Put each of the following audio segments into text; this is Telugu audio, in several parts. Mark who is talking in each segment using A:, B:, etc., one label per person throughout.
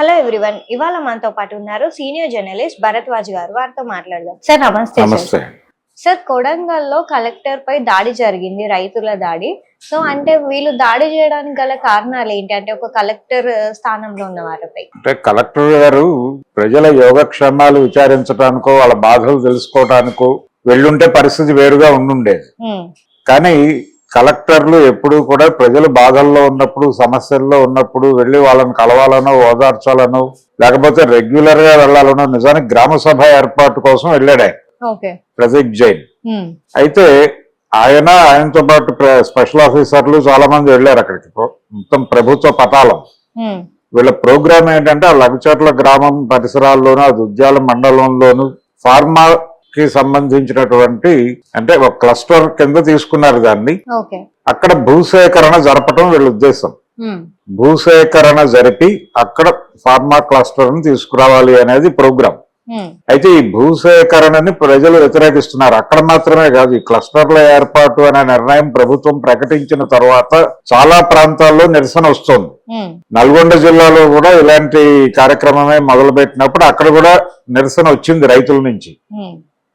A: హలో ఎవ్రీవన్, ఇవాళ మనతో పాటు ఉన్నారు సీనియర్ జర్నలిస్ట్ భరద్వాజ్ గారు. వారితో మాట్లాడదాం. సార్ నమస్తే.
B: నమస్తే.
A: సార్, కొడంగల్లో కలెక్టర్ పై దాడి జరిగింది, రైతుల దాడి. సో అంటే వీళ్ళు దాడి చేయడానికి గల కారణాలు ఏంటి? అంటే ఒక కలెక్టర్ స్థానంలో ఉన్న వారిపై.
B: అంటే కలెక్టర్ గారు ప్రజల యోగక్షేమాలు విచారించడానికో వాళ్ళ బాధలు తెలుసుకోవడానికో వెళ్ళుంటే పరిస్థితి వేరుగా ఉండుండేది. కానీ కలెక్టర్లు ఎప్పుడు కూడా ప్రజలు బాధల్లో ఉన్నప్పుడు, సమస్యల్లో ఉన్నప్పుడు వెళ్ళి వాళ్ళని కలవాలనో, ఓదార్చాలనో, లేకపోతే రెగ్యులర్ గా వెళ్లాలనో, నిజానికి గ్రామ సభ ఏర్పాటు కోసం వెళ్ళాడు ఆయన, ప్రదీప్ జైన్. అయితే ఆయనతో పాటు స్పెషల్ ఆఫీసర్లు చాలా మంది వెళ్ళారు అక్కడికి. మొత్తం ప్రభుత్వ పటాలం. వీళ్ళ ప్రోగ్రామ్ ఏంటంటే ఆ లగచర్ల గ్రామం పరిసరాల్లోనూ, అది ఉద్యాల మండలంలోను ఫార్మా కి సంబంధించినటువంటి, అంటే ఒక క్లస్టర్ కింద తీసుకున్నారు దాన్ని. అక్కడ భూసేకరణ జరపటం వీళ్ళ ఉద్దేశం. భూసేకరణ జరిపి అక్కడ ఫార్మా క్లస్టర్ ని తీసుకురావాలి అనేది ప్రోగ్రాం. అయితే ఈ భూసేకరణని ప్రజలు వ్యతిరేకిస్తున్నారు. అక్కడ మాత్రమే కాదు, ఈ క్లస్టర్ల ఏర్పాటు అనే నిర్ణయం ప్రభుత్వం ప్రకటించిన తర్వాత చాలా ప్రాంతాల్లో నిరసన వస్తుంది. నల్గొండ జిల్లాలో కూడా ఇలాంటి కార్యక్రమమే మొదలుపెట్టినప్పుడు అక్కడ కూడా నిరసన వచ్చింది రైతుల నుంచి.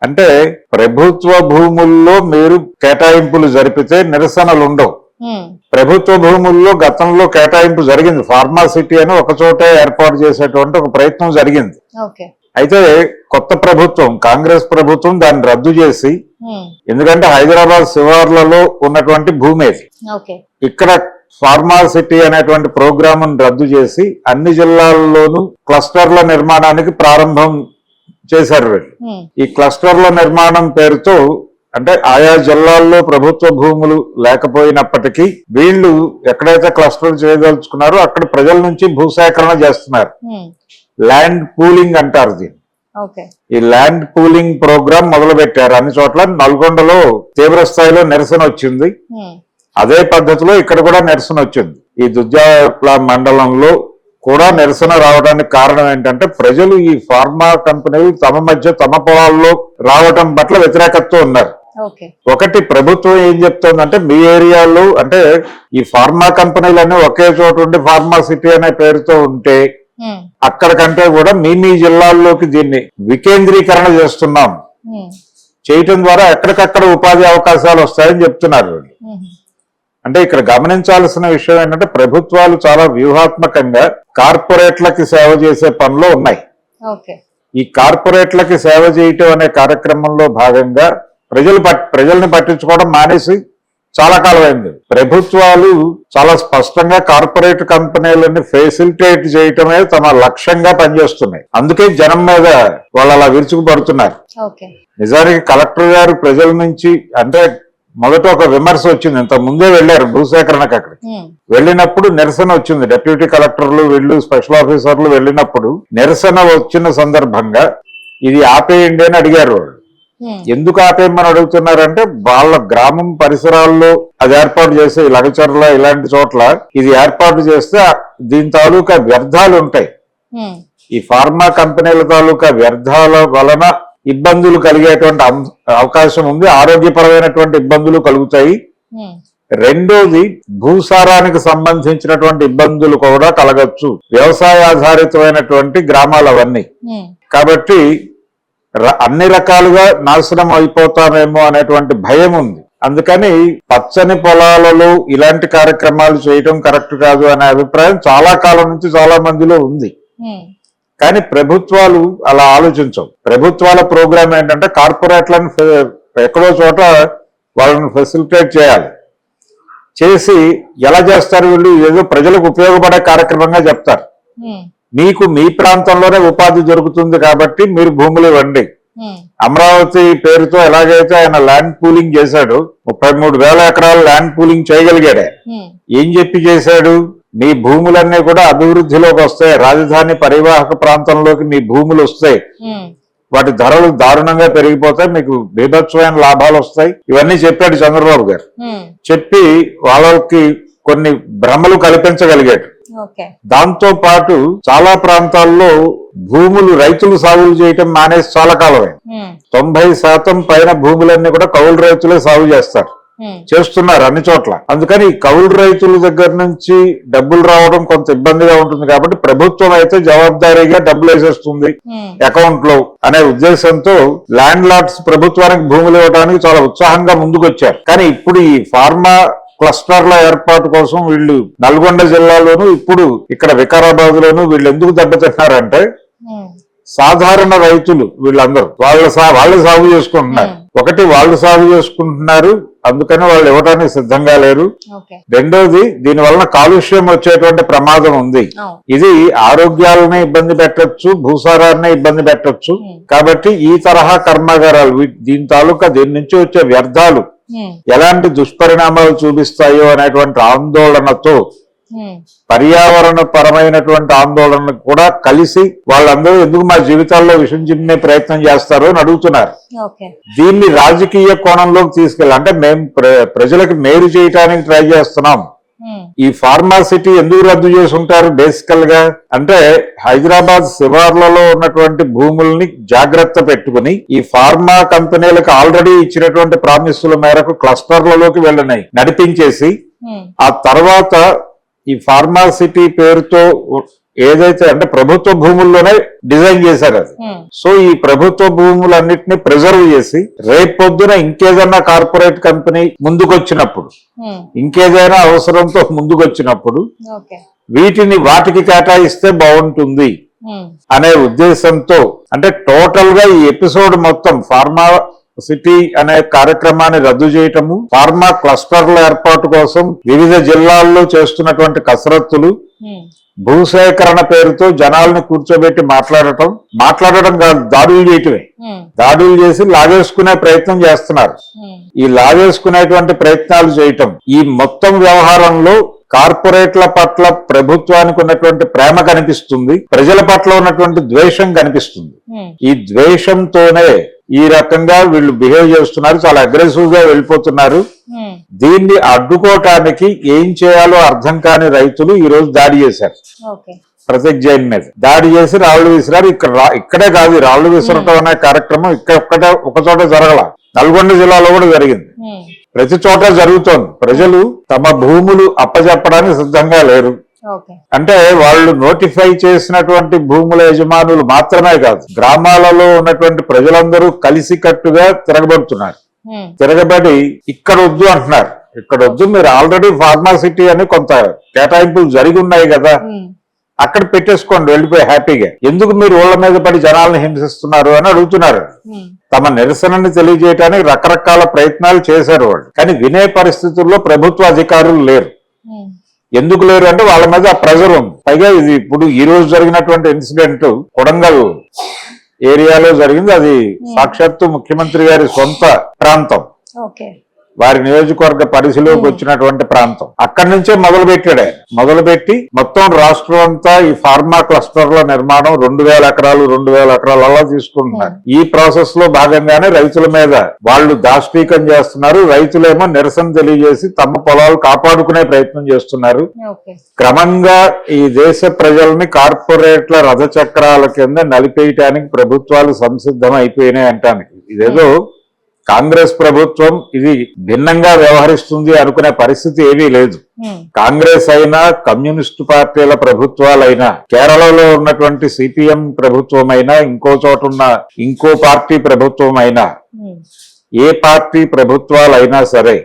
B: అంటే ప్రభుత్వ భూముల్లో మీరు కేటాయింపులు జరిపితే నిరసనలు ఉండవు. ప్రభుత్వ భూముల్లో గతంలో కేటాయింపు జరిగింది. ఫార్మాసిటీ అని ఒక చోటే ఏర్పాటు చేసేటువంటి ఒక ప్రయత్నం జరిగింది. అయితే కొత్త ప్రభుత్వం, కాంగ్రెస్ ప్రభుత్వం దాన్ని రద్దు చేసి, ఎందుకంటే హైదరాబాద్ శివార్లలో ఉన్నటువంటి భూమి ఇక్కడ ఫార్మాసిటీ అనేటువంటి ప్రోగ్రామ్ రద్దు చేసి అన్ని జిల్లాల్లోనూ క్లస్టర్ల నిర్మాణానికి ప్రారంభం చేశారు వీళ్ళు. ఈ క్లస్టర్ల నిర్మాణం పేరుతో, అంటే ఆయా జిల్లాల్లో ప్రభుత్వ భూములు లేకపోయినప్పటికీ వీళ్ళు ఎక్కడైతే క్లస్టర్ చేయదలుచుకున్నారో అక్కడ ప్రజల నుంచి భూసేకరణ చేస్తున్నారు. ల్యాండ్ పూలింగ్ అంటారు దీన్ని. ఈ ల్యాండ్ పూలింగ్ ప్రోగ్రాం మొదలు పెట్టారు అన్ని చోట్ల. నల్గొండలో తీవ్ర స్థాయిలో నిరసన వచ్చింది. అదే పద్ధతిలో ఇక్కడ కూడా నిరసన వచ్చింది. ఈ దుద్యాల మండలంలో కూడా నిరసన రావడానికి కారణం ఏంటంటే ప్రజలు ఈ ఫార్మా కంపెనీలు తమ మధ్య తమ పొలాల్లో రావడం పట్ల వ్యతిరేకతతో ఉన్నారు. ఒకటి, ప్రభుత్వం ఏం చెప్తోందంటే మీ ఏరియాలో, అంటే ఈ ఫార్మా కంపెనీలన్నీ ఒకే చోట ఉండి ఫార్మాసిటీ అనే పేరుతో ఉంటే అక్కడికంటే కూడా మీ జిల్లాల్లోకి దీన్ని వికేంద్రీకరణ చేస్తున్నాం, చేయటం ద్వారా ఎక్కడికక్కడ ఉపాధి అవకాశాలు వస్తాయని చెప్తున్నారు. అంటే ఇక్కడ గమనించాల్సిన విషయం ఏంటంటే ప్రభుత్వాలు చాలా వ్యూహాత్మకంగా కార్పొరేట్లకి సేవ చేసే పనులు ఉన్నాయి. ఈ కార్పొరేట్లకి సేవ చేయటం అనే కార్యక్రమంలో భాగంగా ప్రజల్ని పట్టించుకోవడం మానేసి చాలా కాలం అయింది. ప్రభుత్వాలు చాలా స్పష్టంగా కార్పొరేట్ కంపెనీలని ఫెసిలిటేట్ చేయటమే తమ లక్ష్యంగా పనిచేస్తున్నాయి. అందుకే జనం మీద వాళ్ళు అలా విరుచుకుపడుతున్నారు. నిజానికి కలెక్టర్ గారు ప్రజల నుంచి, అంటే మొదట ఒక విమర్శ వచ్చింది. ఇంత ముందే వెళ్లారు భూసేకరణకు. అక్కడికి వెళ్ళినప్పుడు నిరసన వచ్చింది. డిప్యూటీ కలెక్టర్లు వీళ్ళు, స్పెషల్ ఆఫీసర్లు వెళ్ళినప్పుడు నిరసన వచ్చిన సందర్భంగా ఇది ఆపేయండి అని అడిగారు వాళ్ళు. ఎందుకు ఆపేయమని అడుగుతున్నారంటే వాళ్ళ గ్రామం పరిసరాల్లో అది ఏర్పాటు చేస్తే, లగచర్ల ఇలాంటి చోట్ల ఇది ఏర్పాటు చేస్తే దీని తాలూకా వ్యర్థాలు ఉంటాయి. ఈ ఫార్మా కంపెనీల తాలూకా వ్యర్థాల వలన ఇబ్బందులు కలిగేటువంటి అవకాశం ఉంది. ఆరోగ్యపరమైనటువంటి ఇబ్బందులు కలుగుతాయి. రెండోది, భూసారానికి సంబంధించినటువంటి ఇబ్బందులు కూడా కలగచ్చు. వ్యవసాయ ఆధారితమైనటువంటి గ్రామాలు అవన్నీ. కాబట్టి అన్ని రకాలుగా నాశనం అయిపోతామేమో అనేటువంటి భయం ఉంది. అందుకని పచ్చని పొలాలలో ఇలాంటి కార్యక్రమాలు చేయడం కరెక్ట్ కాదు అనే అభిప్రాయం చాలా కాలం నుంచి చాలా మందిలో ఉంది. కానీ ప్రభుత్వాలు అలా ఆలోచించవు. ప్రభుత్వాల ప్రోగ్రామ్ ఏంటంటే కార్పొరేట్లను ఎక్కడో చోట వాళ్ళని ఫెసిలిటేట్ చేయాలి. చేసి ఎలా చేస్తారు వీళ్ళు? ఏదో ప్రజలకు ఉపయోగపడే కార్యక్రమంగా చెప్తారు. మీకు మీ ప్రాంతంలోనే ఉపాధి జరుగుతుంది కాబట్టి మీరు భూములు ఇవ్వండి. అమరావతి పేరుతో ఎలాగైతే ఆయన ల్యాండ్ పూలింగ్ చేశాడు, 33,000 ఎకరాలు ల్యాండ్ పూలింగ్ చేయగలిగాడే. ఏం చెప్పి చేశాడు? మీ భూములన్నీ కూడా అభివృద్ధిలోకి వస్తాయి, రాజధాని పరివాహక ప్రాంతంలోకి మీ భూములు వస్తాయి, వాటి ధరలు దారుణంగా పెరిగిపోతాయి, మీకు బీభత్సమైన లాభాలు వస్తాయి. ఇవన్నీ చెప్పాడు చంద్రబాబు గారు. చెప్పి వాళ్ళకి కొన్ని భ్రమలు కల్పించగలిగాడు. దాంతో పాటు చాలా ప్రాంతాల్లో భూములు రైతులు సాగులు చేయటం మానేసి చాలా కాలమే. 90% పైన భూములన్నీ కూడా కౌలు రైతులే సాగు చేస్తారు. చేస్తున్నారు అన్ని చోట్ల. అందుకని ఈ కౌలు రైతుల దగ్గర నుంచి డబ్బులు రావడం కొంత ఇబ్బందిగా ఉంటుంది కాబట్టి ప్రభుత్వం అయితే జవాబుదారీగా డబ్బులు వేసేస్తుంది అకౌంట్ లో అనే ఉద్దేశంతో ల్యాండ్ లార్డ్స్ ప్రభుత్వానికి భూములు ఇవ్వడానికి చాలా ఉత్సాహంగా ముందుకొచ్చారు. కానీ ఇప్పుడు ఈ ఫార్మా క్లస్టర్ల ఏర్పాటు కోసం వీళ్ళు నల్గొండ జిల్లాలోను ఇప్పుడు ఇక్కడ వికారాబాద్ లోను వీళ్ళు ఎందుకు దెబ్బతిన్నారంటే సాధారణ రైతులు వీళ్ళందరూ వాళ్ళు సాగు చేసుకుంటున్నారు. ఒకటి వాళ్ళు సాగు చేసుకుంటున్నారు, అందుకని వాళ్ళు ఇవ్వడానికి సిద్ధంగా లేరు. రెండోది దీని వలన కాలుష్యం వచ్చేటువంటి ప్రమాదం ఉంది. ఇది ఆరోగ్యాలని ఇబ్బంది పెట్టొచ్చు, భూసారాన్ని ఇబ్బంది పెట్టొచ్చు. కాబట్టి ఈ తరహా కర్మాగారాలు దీని నుంచి వచ్చే వ్యర్థాలు ఎలాంటి దుష్పరిణామాలు చూపిస్తాయో అనేటువంటి ఆందోళనతో పర్యావరణ పరమైనటువంటి ఆందోళన కూడా కలిసి వాళ్ళందరూ ఎందుకు మా జీవితాల్లో విషం చిమ్మే ప్రయత్నం చేస్తారు అని అడుగుతున్నారు. దీన్ని రాజకీయ కోణంలోకి తీసుకెళ్ళి అంటే మేము ప్రజలకు మేలు చేయడానికి ట్రై చేస్తున్నాం. ఈ ఫార్మాసిటీ ఎందుకు రద్దు చేసి ఉంటారు బేసికల్ గా అంటే హైదరాబాద్ శివార్లలో ఉన్నటువంటి భూముల్ని జాగ్రత్త పెట్టుకుని ఈ ఫార్మా కంపెనీలకు ఆల్రెడీ ఇచ్చినటువంటి ప్రామిసుల మేరకు క్లస్టర్లలోకి వెళ్ళినాయి నడిపించేసి ఆ తర్వాత ఈ ఫార్మాసిటీ పేరుతో ఏదైతే అంటే ప్రభుత్వ భూముల్లోనే డిజైన్ చేశారు అది. సో ఈ ప్రభుత్వ భూములన్నిటిని ప్రిజర్వ్ చేసి రేపు పొద్దున ఇంకేదన్నా కార్పొరేట్ కంపెనీ ముందుకొచ్చినప్పుడు ఇంకేదైనా అవసరంతో ముందుకొచ్చినప్పుడు వాటికి కేటాయిస్తే బాగుంటుంది అనే ఉద్దేశంతో అంటే టోటల్ గా ఈ ఎపిసోడ్ మొత్తం ఫార్మా సిటీ అనే కార్యక్రమాన్ని రద్దు చేయటము, ఫార్మా క్లస్టర్ల ఏర్పాటు కోసం వివిధ జిల్లాల్లో చేస్తున్నటువంటి కసరత్తులు, భూసేకరణ పేరుతో జనాలను కూర్చోబెట్టి మాట్లాడటం కాదు, దాడులు చేయటమే. దాడులు చేసి లాగేసుకునే ప్రయత్నం చేస్తున్నారు. ఈ లాగేసుకునేటువంటి ప్రయత్నాలు చేయటం ఈ మొత్తం వ్యవహారంలో కార్పొరేట్ల పట్ల ప్రభుత్వానికి ఉన్నటువంటి ప్రేమ కనిపిస్తుంది, ప్రజల పట్ల ఉన్నటువంటి ద్వేషం కనిపిస్తుంది. ఈ ద్వేషంతోనే ఈ రకంగా వీళ్ళు బిహేవ్ చేస్తున్నారు, చాలా అగ్రెసివ్ గా వెళ్ళిపోతున్నారు. దీన్ని అడ్డుకోవటానికి ఏం చేయాలో అర్థం కాని రైతులు ఈ రోజు దాడి చేశారు. ప్రత్యేక్ జైన్ మీద దాడి చేసి రాళ్లు విసిరారు. ఇక్కడే కాదు, రాళ్లు విసరటం అనే కార్యక్రమం ఒక చోట జరగల, నల్గొండ జిల్లాలో కూడా జరిగింది. ప్రతి చోట జరుగుతోంది. ప్రజలు తమ భూములు అప్పజెప్పడానికి సిద్ధంగా లేరు. అంటే వాళ్ళు నోటిఫై చేసినటువంటి భూముల యజమానులు మాత్రమే కాదు, గ్రామాలలో ఉన్నటువంటి ప్రజలందరూ కలిసికట్టుగా తిరగబడుతున్నారు. తిరగబడి ఇక్కడ వద్దు అంటున్నారు. ఇక్కడ వద్దు, మీరు ఆల్రెడీ ఫార్మాసిటీ అని కొంత కేటాయింపులు జరిగి ఉన్నాయి కదా, అక్కడ పెట్టేసుకోండి వెళ్ళిపోయి హ్యాపీగా. ఎందుకు మీరు ఊళ్ళ మీద పడి జనాలను హింసిస్తున్నారు అని అడుగుతున్నారు. తమ నిరసనని తెలియజేయడానికి రకరకాల ప్రయత్నాలు చేశారు వాళ్ళు, కానీ వినే పరిస్థితుల్లో ప్రభుత్వ అధికారులు లేరు. ఎందుకు లేరు అంటే వాళ్ళ మీద ఆ ప్రెజర్ ఉంది. పైగా ఇది ఇప్పుడు ఈ రోజు జరిగినటువంటి ఇన్సిడెంట్ కొడంగల్ ఏరియాలో జరిగింది. అది సాక్షాత్తు ముఖ్యమంత్రి గారి సొంత ప్రాంతం, వారి నియోజకవర్గ పరిధిలోకి వచ్చినటువంటి ప్రాంతం. అక్కడి నుంచే మొదలుపెట్టి మొత్తం రాష్ట్రం అంతా ఈ ఫార్మా క్లస్టర్ల నిర్మాణం 2000 ఎకరాలు అలా తీసుకుంటున్నారు. ఈ ప్రాసెస్ లో భాగంగానే రైతుల మీద వాళ్ళు దాష్టీకం చేస్తున్నారు. రైతులేమో నిరసన తెలియజేసి తమ పొలాలు కాపాడుకునే ప్రయత్నం చేస్తున్నారు. క్రమంగా ఈ దేశ ప్రజల్ని కార్పొరేట్ల రథచక్రాల కింద నలిపేయటానికి ప్రభుత్వాలు సంసిద్ధం అయిపోయినాయి అంటానికి. ఇదేదో కాంగ్రెస్ ప్రభుత్వం ఇది భిన్నంగా వ్యవహరిస్తుంది అనుకునే పరిస్థితి ఏమీ లేదు. కాంగ్రెస్ అయినా, కమ్యూనిస్టు పార్టీల ప్రభుత్వాలైనా, కేరళలో ఉన్నటువంటి సిపిఎం ప్రభుత్వం అయినా, ఇంకో చోట ఉన్న ఇంకో పార్టీ ప్రభుత్వం అయినా, ఏ పార్టీ ప్రభుత్వాలైనా సరే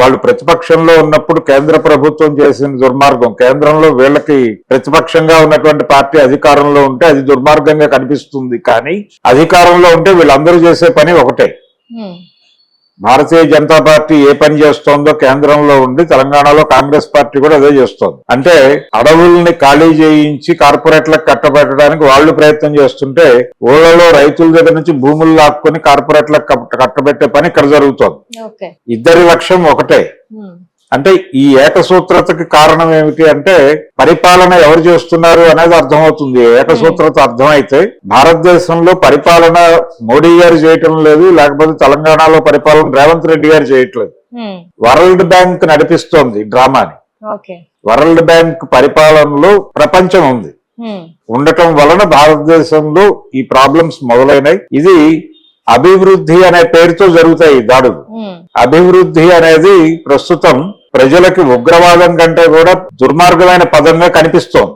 B: వాళ్ళు ప్రతిపక్షంలో ఉన్నప్పుడు కేంద్ర ప్రభుత్వం చేసిన దుర్మార్గం, కేంద్రంలో వీళ్ళకి ప్రతిపక్షంగా ఉన్నటువంటి పార్టీ అధికారంలో ఉంటే అది దుర్మార్గంగా కనిపిస్తుంది. కానీ అధికారంలో ఉంటే వీళ్ళందరూ చేసే పని ఒకటే. భారతీయ జనతా పార్టీ ఏ పని చేస్తోందో కేంద్రంలో ఉండి తెలంగాణలో కాంగ్రెస్ పార్టీ కూడా అదే చేస్తోంది. అంటే అడవుల్ని ఖాళీ చేయించి కార్పొరేట్లకు కట్టబెట్టడానికి వాళ్ళు ప్రయత్నం చేస్తుంటే ఊళ్ళలో రైతుల దగ్గర నుంచి భూములు లాక్కుని కార్పొరేట్లకు కట్టబెట్టే పని ఇక్కడ జరుగుతోంది. ఇద్దరి లక్ష్యం ఒకటే. అంటే ఈ ఏకసూత్రతకి కారణం ఏమిటి అంటే పరిపాలన ఎవరు చేస్తున్నారు అనేది అర్థమవుతుంది. ఏకసూత్రత అర్థమైతే భారతదేశంలో పరిపాలన మోడీ గారు చేయటం లేదు, లేకపోతే తెలంగాణలో పరిపాలన రేవంత్ రెడ్డి గారు చేయట్లేదు. వరల్డ్ బ్యాంక్ నడిపిస్తోంది డ్రామాని. వరల్డ్ బ్యాంక్ పరిపాలనలో ప్రపంచం ఉంది, ఉండటం వలన భారతదేశంలో ఈ ప్రాబ్లమ్స్ మొదలైనాయి. ఇది అభివృద్ధి అనే పేరుతో జరుగుతాయి దాడులు. అభివృద్ధి అనేది ప్రస్తుతం ప్రజలకి ఉగ్రవాదం కంటే కూడా దుర్మార్గమైన పదంగా కనిపిస్తోంది.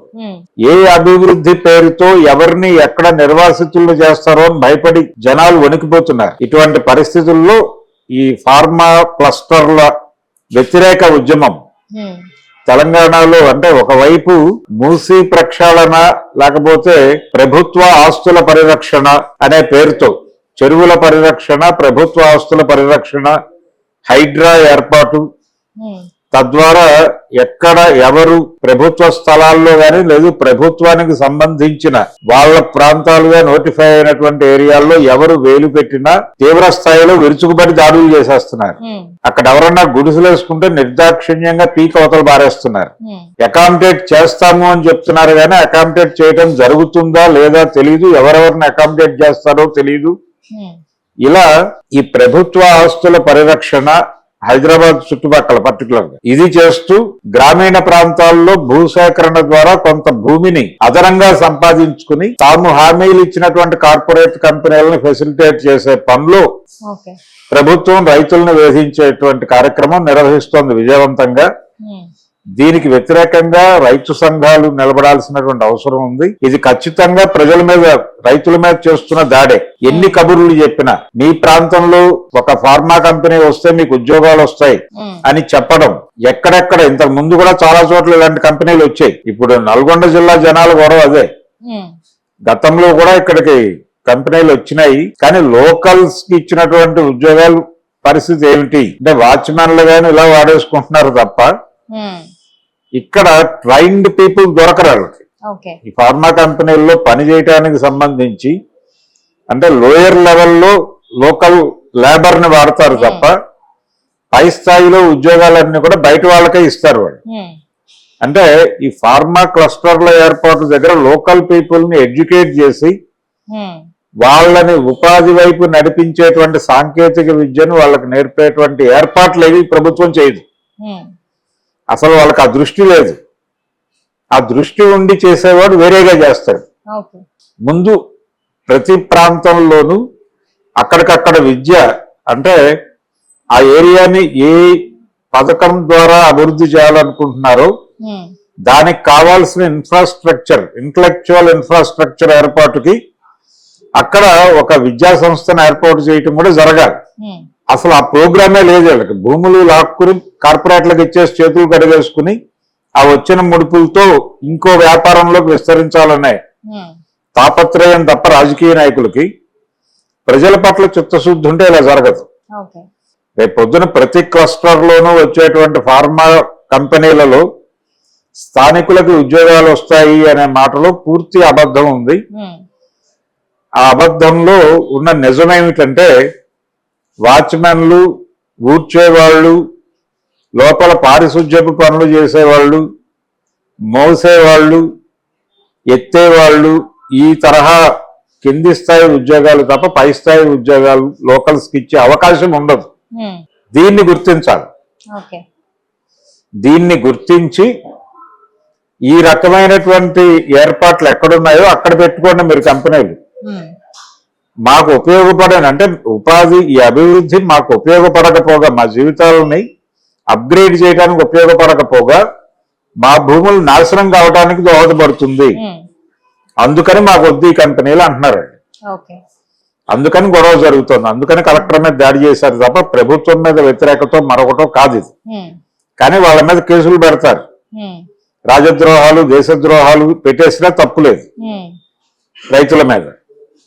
B: ఏ అభివృద్ధి పేరుతో ఎవరిని ఎక్కడ నిర్వాసితులు చేస్తారో అని భయపడి జనాలు వణికిపోతున్నారు. ఇటువంటి పరిస్థితుల్లో ఈ ఫార్మా క్లస్టర్ల వ్యతిరేక ఉద్యమం తెలంగాణలో అంటే ఒకవైపు మూసీ ప్రక్షాళన లేకపోతే ప్రభుత్వ ఆస్తుల పరిరక్షణ అనే పేరుతో చెరువుల పరిరక్షణ, ప్రభుత్వ ఆస్తుల పరిరక్షణ, హైడ్రా ఏర్పాటు, తద్వారా ఎక్కడ ఎవరు ప్రభుత్వ స్థలాల్లో గాని లేదు ప్రభుత్వానికి సంబంధించిన వాళ్ళ ప్రాంతాలుగా నోటిఫై అయినటువంటి ఏరియాల్లో ఎవరు వేలు పెట్టినా తీవ్ర స్థాయిలో విరుచుకుపడి దాడులు చేసేస్తున్నారు. అక్కడ ఎవరన్నా గుడిసెలు వేసుకుంటే నిర్దాక్షిణ్యంగా పీక్ అవతలు బారేస్తున్నారు. అకామిడేట్ చేస్తాము అని చెప్తున్నారు కానీ అకామిడేట్ చేయడం జరుగుతుందా లేదా తెలియదు, ఎవరెవరిని అకామిడేట్ చేస్తారో తెలియదు. ఇలా ఈ ప్రభుత్వ ఆస్తుల పరిరక్షణ హైదరాబాద్ చుట్టుపక్కల పర్టికులర్ గా ఇది చేస్తూ గ్రామీణ ప్రాంతాల్లో భూసేకరణ ద్వారా కొంత భూమిని అదనంగా సంపాదించుకుని తాము హామీలు ఇచ్చినటువంటి కార్పొరేట్ కంపెనీలను ఫెసిలిటేట్ చేసే పనిలో ప్రభుత్వం రైతులను వేధించేటువంటి కార్యక్రమం నిర్వహిస్తోంది విజయవంతంగా. దీనికి వ్యతిరేకంగా రైతు సంఘాలు నిలబడాల్సినటువంటి అవసరం ఉంది. ఇది ఖచ్చితంగా ప్రజల మీద రైతుల మీద చేస్తున్న దాడే. ఎన్ని కబుర్లు చెప్పినా మీ ప్రాంతంలో ఒక ఫార్మా కంపెనీ వస్తే మీకు ఉద్యోగాలు వస్తాయి అని చెప్పడం ఎక్కడెక్కడ ఇంతకు ముందు కూడా చాలా చోట్ల ఇలాంటి కంపెనీలు వచ్చాయి. ఇప్పుడు నల్గొండ జిల్లా జనాలు కూడా అదే. గతంలో కూడా ఇక్కడికి కంపెనీలు వచ్చినాయి కానీ లోకల్స్ కి ఇచ్చినటువంటి ఉద్యోగాలు పరిస్థితి ఏమిటి అంటే వాచ్మెన్లు గాని ఇలా వాడేసుకుంటున్నారు తప్ప ఇక్కడ ట్రైన్డ్ పీపుల్ దొరకరు. ఈ ఫార్మా కంపెనీల్లో పని చేయడానికి సంబంధించి అంటే లోయర్ లెవెల్లో లోకల్ లేబర్ ని వాడతారు తప్ప పై స్థాయిలో ఉద్యోగాలన్నీ కూడా బయట వాళ్ళకే ఇస్తారు వాళ్ళు. అంటే ఈ ఫార్మా క్లస్టర్ల ఏర్పాటు దగ్గర లోకల్ పీపుల్ ని ఎడ్యుకేట్ చేసి వాళ్ళని ఉపాధి వైపు నడిపించేటువంటి సాంకేతిక విద్యను వాళ్ళకి నేర్పేటువంటి ఏర్పాట్లు ఏవి ప్రభుత్వం చేయదు. అసలు వాళ్ళకి ఆ దృష్టి లేదు. ఆ దృష్టి ఉండి చేసేవాడు వేరేగా చేస్తాడు. ముందు ప్రతి ప్రాంతంలోనూ అక్కడికక్కడ విద్య అంటే ఆ ఏరియాని ఏ పథకం ద్వారా అభివృద్ధి చేయాలనుకుంటున్నారో దానికి కావాల్సిన ఇన్ఫ్రాస్ట్రక్చర్, ఇంటలెక్చువల్ ఇన్ఫ్రాస్ట్రక్చర్ ఏర్పాటుకి అక్కడ ఒక విద్యా సంస్థను ఏర్పాటు చేయటం కూడా జరగాలి. అసలు ఆ ప్రోగ్రామే లేదు వీళ్ళకి. భూములు లాక్కుని కార్పొరేట్లకు ఇచ్చేసి చేతులు కడిగేసుకుని ఆ వచ్చిన ముడుపులతో ఇంకో వ్యాపారంలోకి విస్తరించాలనే తాపత్రయం తప్ప రాజకీయ నాయకులకి ప్రజల పట్ల చిత్తశుద్ధి ఉంటే ఇలా జరగదు. రేపు పొద్దున ప్రతి క్లస్టర్ లోనూ వచ్చేటువంటి ఫార్మా కంపెనీలలో స్థానికులకు ఉద్యోగాలు వస్తాయి అనే మాటలో పూర్తి అబద్ధం ఉంది. ఆ అబద్ధంలో ఉన్న నిజమేమిటంటే వాచ్మెన్లు, ఊడ్చేవాళ్ళు, లోపల పారిశుధ్యపు పనులు చేసేవాళ్ళు, మోసేవాళ్ళు, ఎత్తేవాళ్ళు ఈ తరహా కింది స్థాయి ఉద్యోగాలు తప్ప పై స్థాయి ఉద్యోగాలు లోకల్స్ కి ఇచ్చే అవకాశం ఉండదు. దీన్ని గుర్తించాలి. దీన్ని గుర్తించి ఈ రకమైనటువంటి ఏర్పాట్లు ఎక్కడున్నాయో అక్కడ పెట్టుకోండి మీరు కంపెనీలు. మాకు ఉపయోగపడని అంటే ఉపాధి ఈ అభివృద్ధి మాకు ఉపయోగపడకపోగా మా జీవితాలని అప్గ్రేడ్ చేయడానికి ఉపయోగపడకపోగా మా భూములు నాశనం కావడానికి దోహదపడుతుంది. అందుకని మాకు వద్దు ఈ కంపెనీలు అంటున్నారు. అందుకని గొడవ జరుగుతుంది. అందుకని కలెక్టర్ మీద దాడి చేశారు తప్ప ప్రభుత్వం మీద వ్యతిరేకతో మరొకటో కాదు ఇది. కానీ వాళ్ళ మీద కేసులు పెడతారు. రాజద్రోహాలు, దేశద్రోహాలు పెట్టేసినా తప్పులేదు రైతుల మీద.